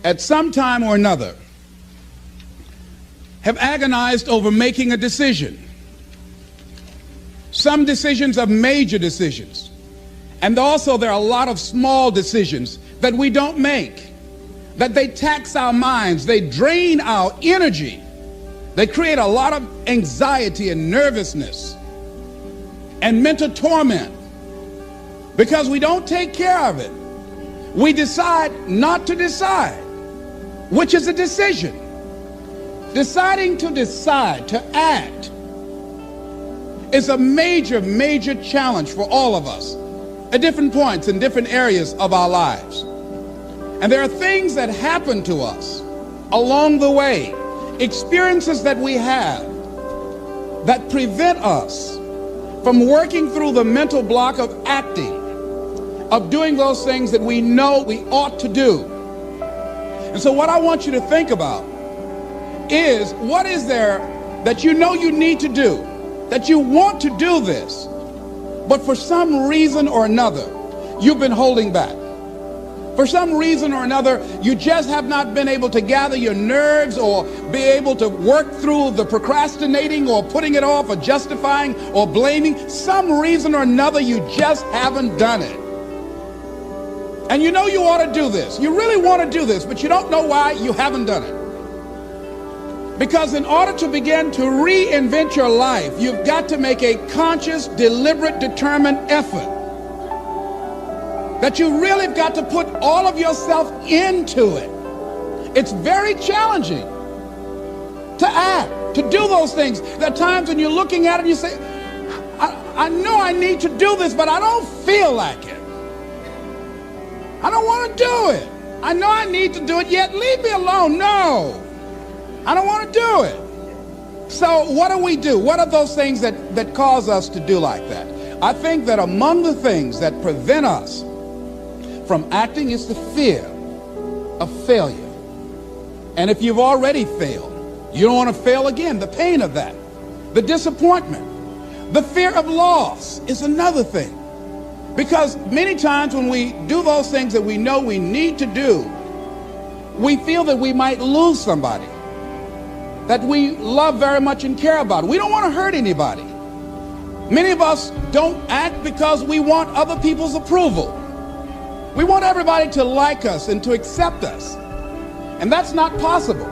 at some time or another, have agonized over making a decision. Some decisions are major decisions. And also there are a lot of small decisions that we don't make, that they tax our minds, they drain our energy, they create a lot of anxiety and nervousness and mental torment because we don't take care of it. We decide not to decide, which is a decision. Deciding to decide, to act, is a major, major challenge for all of us at different points in different areas of our lives. And there are things that happen to us along the way, experiences that we have that prevent us from working through the mental block of acting, of doing those things that we know we ought to do. And so what I want you to think about is, what is there that you know you need to do, that you want to do this, but for some reason or another, you've been holding back. For some reason or another, you just have not been able to gather your nerves or be able to work through the procrastinating or putting it off or justifying or blaming. Some reason or another, you just haven't done it. And you know you ought to do this. You really want to do this, but you don't know why you haven't done it. Because in order to begin to reinvent your life, you've got to make a conscious, deliberate, determined effort. That you really have got to put all of yourself into it. It's very challenging to act, to do those things. There are times when you're looking at it and you say, I know I need to do this, but I don't feel like it. I don't want to do it. I know I need to do it, yet leave me alone. No. I don't want to do it. So what do? What are those things that cause us to do like that? I think that among the things that prevent us from acting is the fear of failure. And if you've already failed, you don't want to fail again. The pain of that, the disappointment, the fear of loss is another thing. Because many times when we do those things that we know we need to do, we feel that we might lose somebody that we love very much and care about. We don't want to hurt anybody. Many of us don't act because we want other people's approval. We want everybody to like us and to accept us. And that's not possible.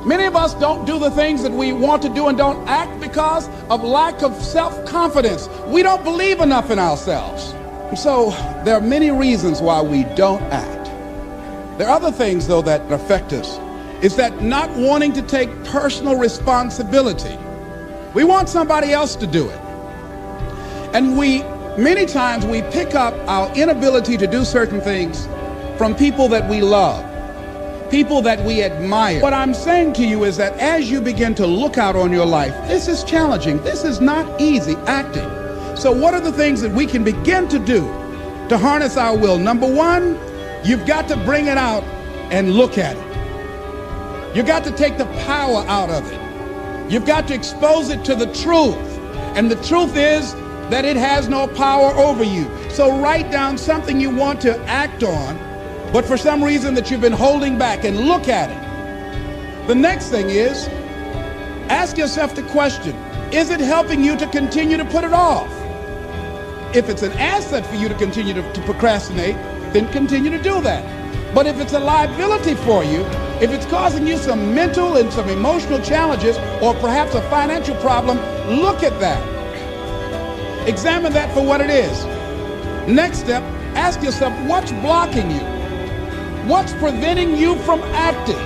Many of us don't do the things that we want to do and don't act because of lack of self-confidence. We don't believe enough in ourselves. And so there are many reasons why we don't act. There are other things, though, that affect us. Is that not wanting to take personal responsibility. We want somebody else to do it. And many times we pick up our inability to do certain things from people that we love, people that we admire. What I'm saying to you is that as you begin to look out on your life, this is challenging. This is not easy acting. So what are the things that we can begin to do to harness our will? Number one, you've got to bring it out and look at it. You've got to take the power out of it. You've got to expose it to the truth. And the truth is that it has no power over you. So write down something you want to act on, but for some reason that you've been holding back, and look at it. The next thing is, ask yourself the question, is it helping you to continue to put it off? If it's an asset for you to continue to procrastinate, then continue to do that. But if it's a liability for you, if it's causing you some mental and some emotional challenges, or perhaps a financial problem, look at that. Examine that for what it is. Next step, ask yourself, what's blocking you? What's preventing you from acting?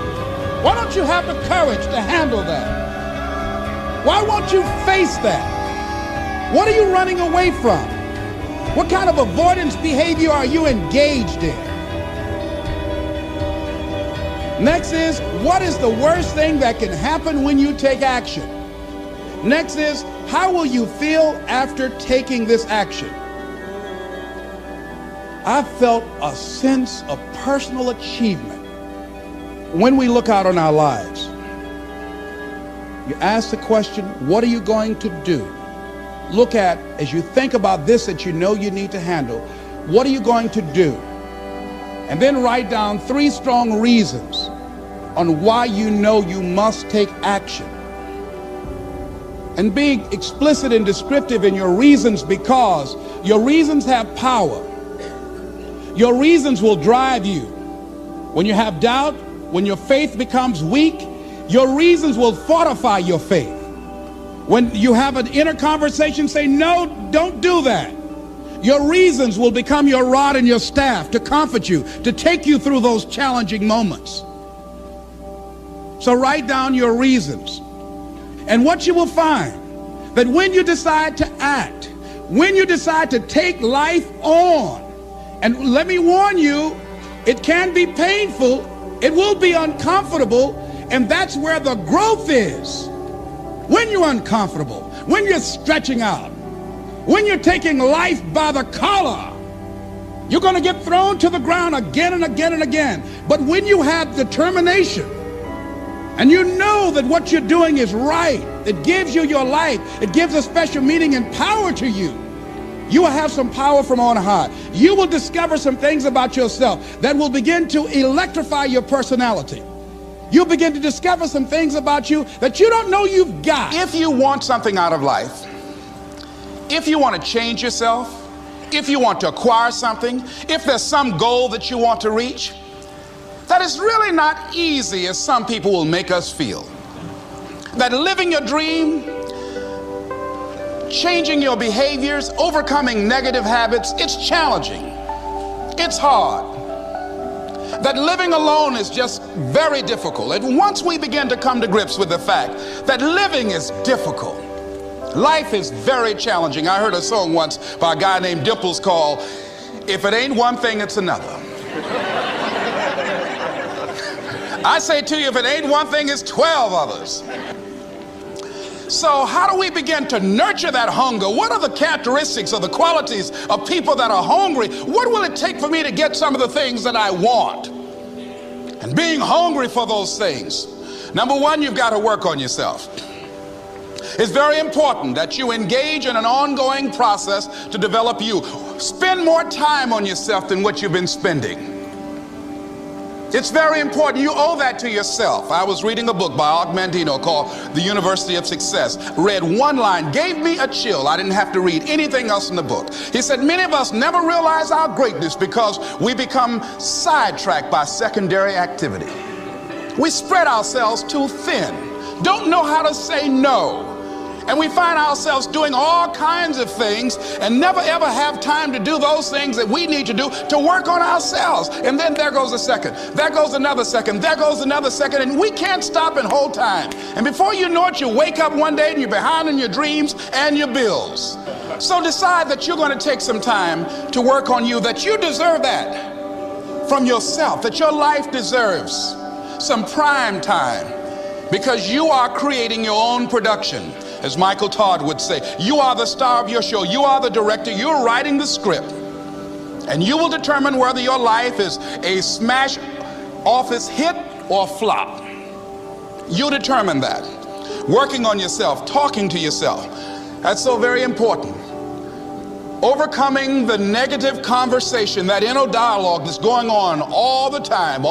Why don't you have the courage to handle that? Why won't you face that? What are you running away from? What kind of avoidance behavior are you engaged in? Next is, what is the worst thing that can happen when you take action? Next is, how will you feel after taking this action? I felt a sense of personal achievement when we look out on our lives. You ask the question, what are you going to do? Look at, as you think about this that you know you need to handle, what are you going to do? And then write down 3 strong reasons on why you know you must take action. And be explicit and descriptive in your reasons, because your reasons have power. Your reasons will drive you. When you have doubt, when your faith becomes weak, your reasons will fortify your faith. When you have an inner conversation, say, no, don't do that. Your reasons will become your rod and your staff to comfort you, to take you through those challenging moments. So write down your reasons. And what you will find, that when you decide to act, when you decide to take life on, and let me warn you, it can be painful, it will be uncomfortable, and that's where the growth is. When you're uncomfortable, when you're stretching out, when you're taking life by the collar, you're going to get thrown to the ground again and again and again. But when you have determination, and you know that what you're doing is right, it gives you your life, it gives a special meaning and power to you, you will have some power from on high. You will discover some things about yourself that will begin to electrify your personality. You'll begin to discover some things about you that you don't know you've got. If you want something out of life, if you want to change yourself, if you want to acquire something, if there's some goal that you want to reach, that is really not easy as some people will make us feel. That living your dream, changing your behaviors, overcoming negative habits, it's challenging. It's hard. That living alone is just very difficult. And once we begin to come to grips with the fact that living is difficult, life is very challenging. I heard a song once by a guy named Dimples called, "If it ain't one thing, it's another." I say to you, if it ain't one thing, it's 12 others. So how do we begin to nurture that hunger? What are the characteristics or the qualities of people that are hungry? What will it take for me to get some of the things that I want? And being hungry for those things, number one, you've got to work on yourself. It's very important that you engage in an ongoing process to develop you. Spend more time on yourself than what you've been spending. It's very important. You owe that to yourself. I was reading a book by Og Mandino called The University of Success. Read one line, gave me a chill. I didn't have to read anything else in the book. He said, many of us never realize our greatness because we become sidetracked by secondary activity. We spread ourselves too thin, don't know how to say no. And we find ourselves doing all kinds of things and never ever have time to do those things that we need to do to work on ourselves. And then there goes a second, there goes another second, there goes another second, and we can't stop and hold time. And before you know it, you wake up one day and you're behind on your dreams and your bills. So decide that you're going to take some time to work on you, that you deserve that from yourself, that your life deserves some prime time, because you are creating your own production. As Michael Todd would say, you are the star of your show. You are the director. You're writing the script. And you will determine whether your life is a smash office hit or flop. You determine that. Working on yourself, talking to yourself. That's so very important. Overcoming the negative conversation, that inner dialogue that's going on all the time,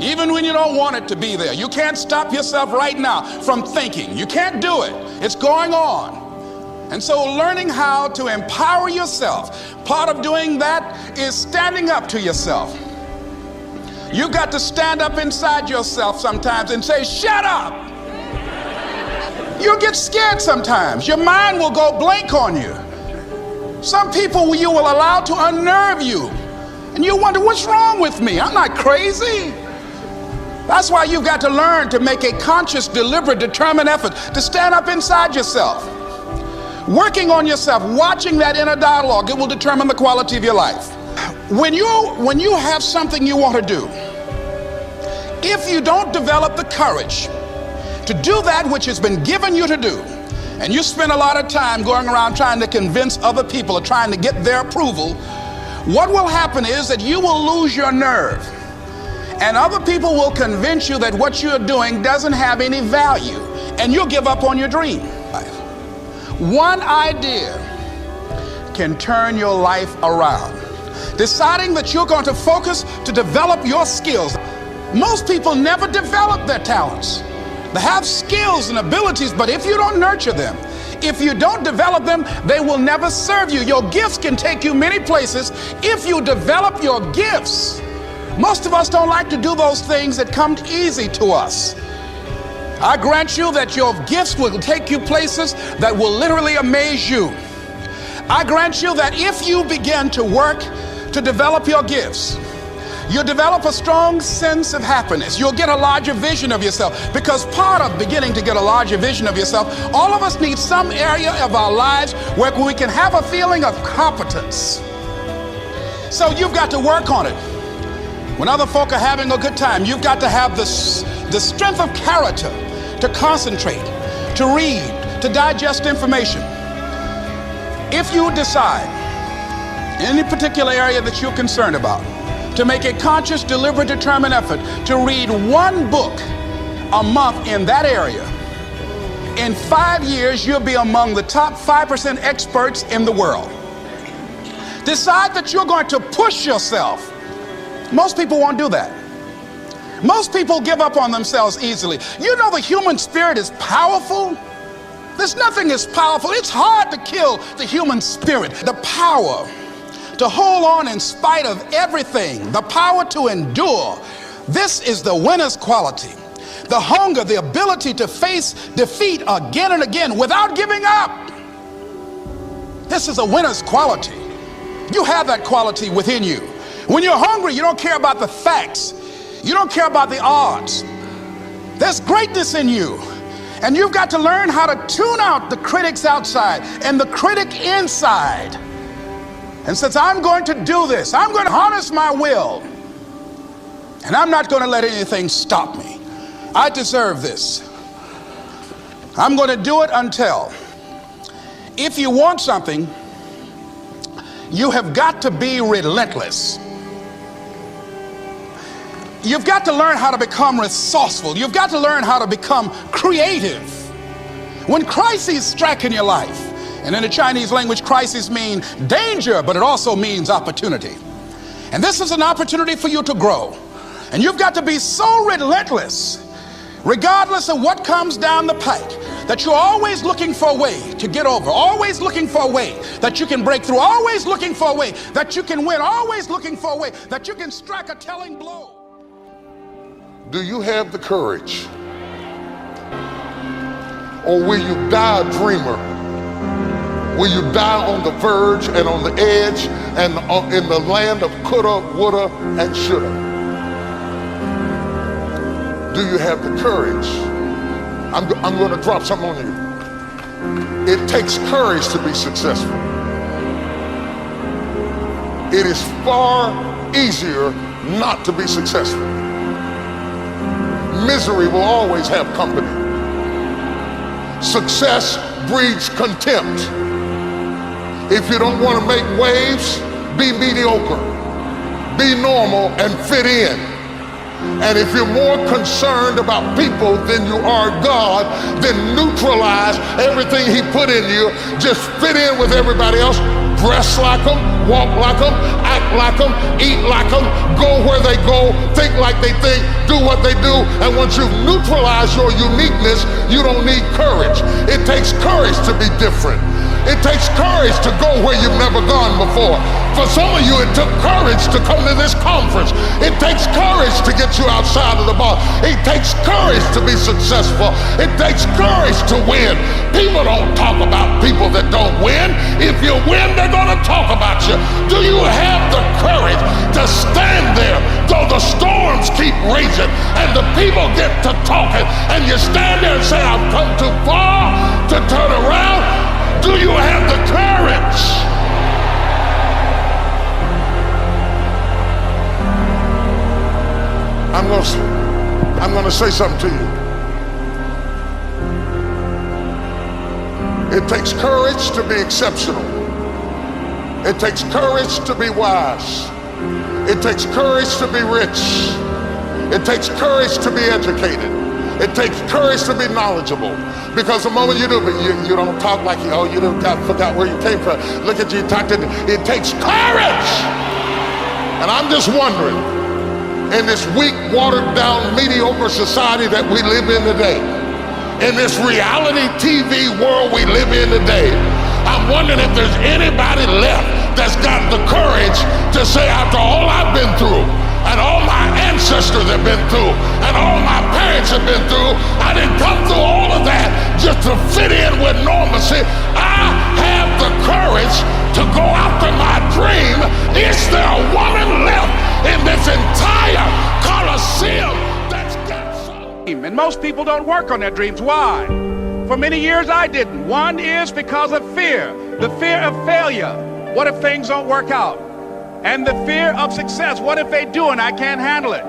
even when you don't want it to be there. You can't stop yourself right now from thinking. You can't do it. It's going on. And so learning how to empower yourself, part of doing that is standing up to yourself. You've got to stand up inside yourself sometimes and say, shut up. You'll get scared sometimes. Your mind will go blank on you. Some people you will allow to unnerve you. And you wonder, what's wrong with me? I'm not crazy. That's why you've got to learn to make a conscious, deliberate, determined effort to stand up inside yourself. Working on yourself, watching that inner dialogue, it will determine the quality of your life. When you have something you want to do, if you don't develop the courage to do that which has been given you to do, and you spend a lot of time going around trying to convince other people or trying to get their approval, what will happen is that you will lose your nerve. And other people will convince you that what you're doing doesn't have any value, and you'll give up on your dream. One idea can turn your life around. Deciding that you're going to focus to develop your skills. Most people never develop their talents. They have skills and abilities, but if you don't nurture them, if you don't develop them, they will never serve you. Your gifts can take you many places if you develop your gifts. Most of us don't like to do those things that come easy to us. I grant you that your gifts will take you places that will literally amaze you. I grant you that if you begin to work to develop your gifts, you'll develop a strong sense of happiness. You'll get a larger vision of yourself, because part of beginning to get a larger vision of yourself, all of us need some area of our lives where we can have a feeling of competence. So you've got to work on it. When other folk are having a good time, you've got to have the strength of character to concentrate, to read, to digest information. If you decide in any particular area that you're concerned about, to make a conscious, deliberate, determined effort to read one book a month in that area, in 5 years, you'll be among the top 5% experts in the world. Decide that you're going to push yourself. Most people won't do that. Most people give up on themselves easily. You know, the human spirit is powerful. There's nothing as powerful. It's hard to kill the human spirit. The power to hold on in spite of everything, the power to endure. This is the winner's quality. The hunger, the ability to face defeat again and again without giving up. This is a winner's quality. You have that quality within you. When you're hungry, you don't care about the facts. You don't care about the odds. There's greatness in you. And you've got to learn how to tune out the critics outside and the critic inside. And since I'm going to do this, I'm going to harness my will. And I'm not going to let anything stop me. I deserve this. I'm going to do it until. If you want something, you have got to be relentless. You've got to learn how to become resourceful. You've got to learn how to become creative. When crises strike in your life, and in the Chinese language, crises mean danger, but it also means opportunity. And this is an opportunity for you to grow. And you've got to be so relentless, regardless of what comes down the pike, that you're always looking for a way to get over, always looking for a way that you can break through, always looking for a way that you can win, always looking for a way that you can strike a telling blow. Do you have the courage? Or will you die a dreamer? Will you die on the verge and on the edge and in the land of coulda, woulda, and shoulda? Do you have the courage? I'm going to drop something on you. It takes courage to be successful. It is far easier not to be successful. Misery will always have company. Success breeds contempt. If you don't want to make waves, be mediocre. Be normal and fit in. And if you're more concerned about people than you are God, then neutralize everything He put in you. Just fit in with everybody else. Dress like them, walk like them, act like them, eat like them, go where they go, think like they think, do what they do. And once you've neutralized your uniqueness, you don't need courage. It takes courage to be different. It takes courage to go where you've never gone before. For some of you, it took courage to come to this conference. It takes courage to get you outside of the box. It takes courage to be successful. It takes courage to win. People don't talk about people that don't win. If you win, they're going to talk about you. Do you have the courage to stand there though the storms keep raging and the people get to talking, and you stand there and say, I've come too far to turn around? Do you have the courage? I'm going to say something to you. It takes courage to be exceptional. It takes courage to be wise. It takes courage to be rich. It takes courage to be educated. It takes courage to be knowledgeable. Because the moment you do, but you don't talk like, oh, you forgot where you came from. Look at you, talk to. It takes courage And I'm just wondering, in this weak, watered down, mediocre society that we live in today, in this reality TV world we live in today, I'm wondering if there's anybody left that's got the courage to say, after all I've been through, and all my ancestors have been through, and all my parents have been through, I didn't come through all of that just to fit in with normalcy. I have the courage to go after my dream. Is there a woman left in this entire Coliseum that's got something? And most people don't work on their dreams. Why? For many years I didn't. One is because of fear. The fear of failure. What if things don't work out? And the fear of success. What if they do and I can't handle it?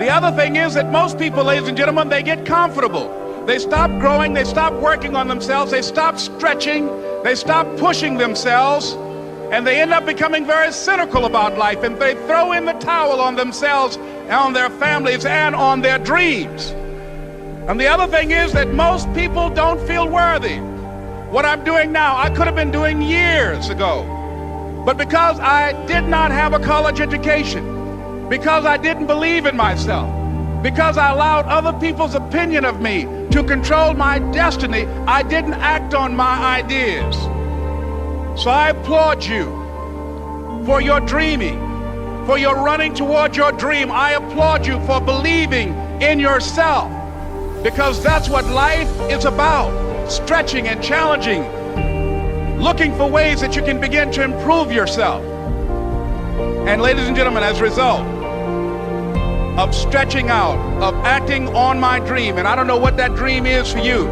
The other thing is that most people, ladies and gentlemen, they get comfortable. They stop growing, they stop working on themselves, they stop stretching, they stop pushing themselves, and they end up becoming very cynical about life, and they throw in the towel on themselves, on their families, and on their dreams. And the other thing is that most people don't feel worthy. What I'm doing now, I could have been doing years ago. But because I did not have a college education, because I didn't believe in myself, because I allowed other people's opinion of me to control my destiny, I didn't act on my ideas. So I applaud you for your dreaming, for your running toward your dream. I applaud you for believing in yourself, because that's what life is about, stretching and challenging, looking for ways that you can begin to improve yourself. And ladies and gentlemen, as a result of stretching out, of acting on my dream, and I don't know what that dream is for you,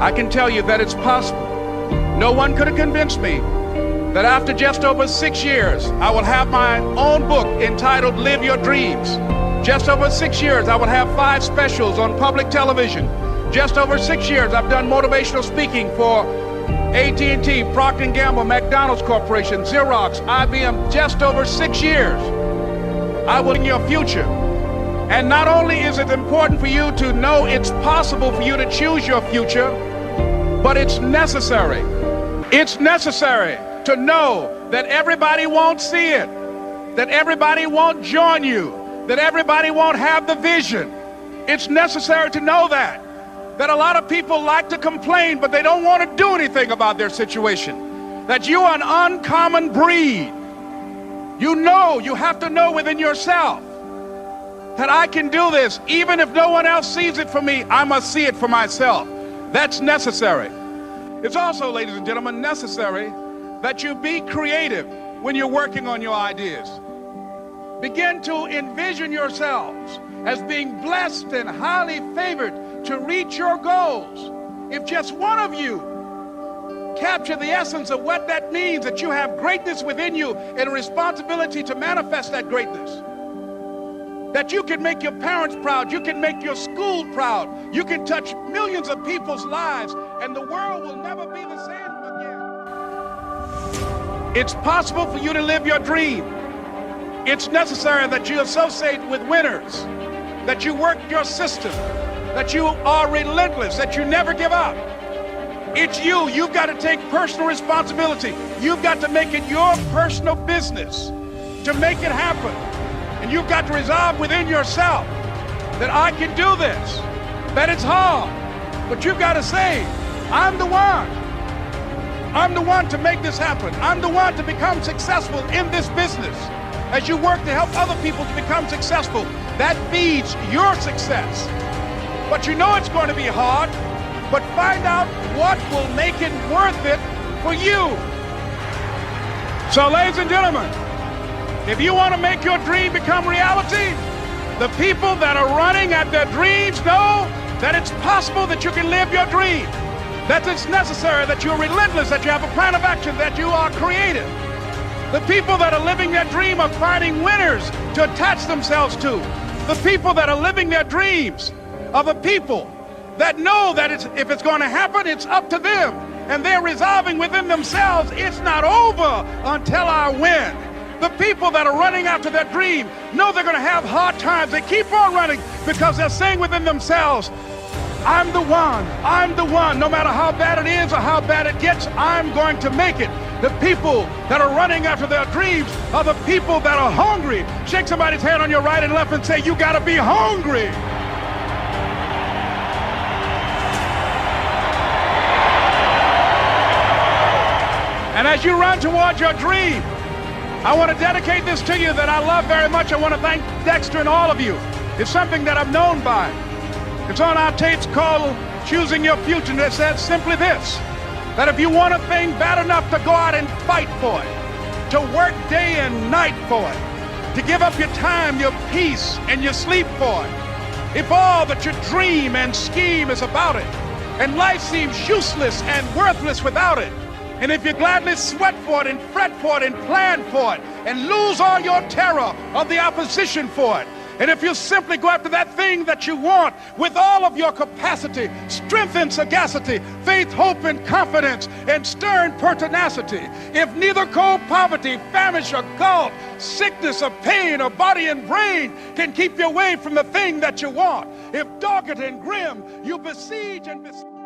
I can tell you that it's possible. No one could have convinced me that after just over 6 years, I will have my own book entitled Live Your Dreams. Just over 6 years, I will have 5 specials on public television. Just over 6 years, I've done motivational speaking for AT&T, Procter & Gamble, McDonald's Corporation, Xerox, IBM. Just over 6 years, I will in your future. And not only is it important for you to know it's possible for you to choose your future, but it's necessary. It's necessary to know that everybody won't see it, that everybody won't join you, that everybody won't have the vision. It's necessary to know that a lot of people like to complain, but they don't want to do anything about their situation, that you are an uncommon breed. You have to know within yourself that I can do this. Even if no one else sees it for me, I must see it for myself. That's necessary. It's also, ladies and gentlemen, necessary that you be creative when you're working on your ideas. Begin to envision yourselves as being blessed and highly favored to reach your goals. If just one of you capture the essence of what that means, that you have greatness within you and a responsibility to manifest that greatness, that you can make your parents proud, you can make your school proud, you can touch millions of people's lives, and the world will never be the same again. It's possible for you to live your dream. It's necessary that you associate with winners, that you work your system, that you are relentless, that you never give up. It's you. You've got to take personal responsibility. You've got to make it your personal business to make it happen. And you've got to resolve within yourself that I can do this, that it's hard, but you've got to say, I'm the one. I'm the one to make this happen. I'm the one to become successful in this business. As you work to help other people to become successful, that feeds your success. But you know it's going to be hard, but find out what will make it worth it for you. So, ladies and gentlemen, if you want to make your dream become reality, the people that are running at their dreams know that it's possible that you can live your dream, that it's necessary, that you're relentless, that you have a plan of action, that you are creative. The people that are living their dream are finding winners to attach themselves to. The people that are living their dreams are the people that know that if it's going to happen, it's up to them. And they're resolving within themselves, it's not over until I win. The people that are running after their dream know they're going to have hard times. They keep on running because they're saying within themselves, I'm the one. I'm the one. No matter how bad it is or how bad it gets, I'm going to make it. The people that are running after their dreams are the people that are hungry. Shake somebody's hand on your right and left and say, you gotta be hungry. And as you run towards your dream, I want to dedicate this to you that I love very much. I want to thank Dexter and all of you. It's something that I'm known by. It's on our tapes called Choosing Your Future, and it says simply this, that if you want a thing bad enough to go out and fight for it, to work day and night for it, to give up your time, your peace, and your sleep for it, if all that you dream and scheme is about it, and life seems useless and worthless without it, and if you gladly sweat for it and fret for it and plan for it and lose all your terror of the opposition for it, and if you simply go after that thing that you want with all of your capacity, strength and sagacity, faith, hope and confidence, and stern pertinacity, if neither cold poverty, famish or gulf, sickness or pain or body and brain can keep you away from the thing that you want, if dogged and grim you besiege and besiege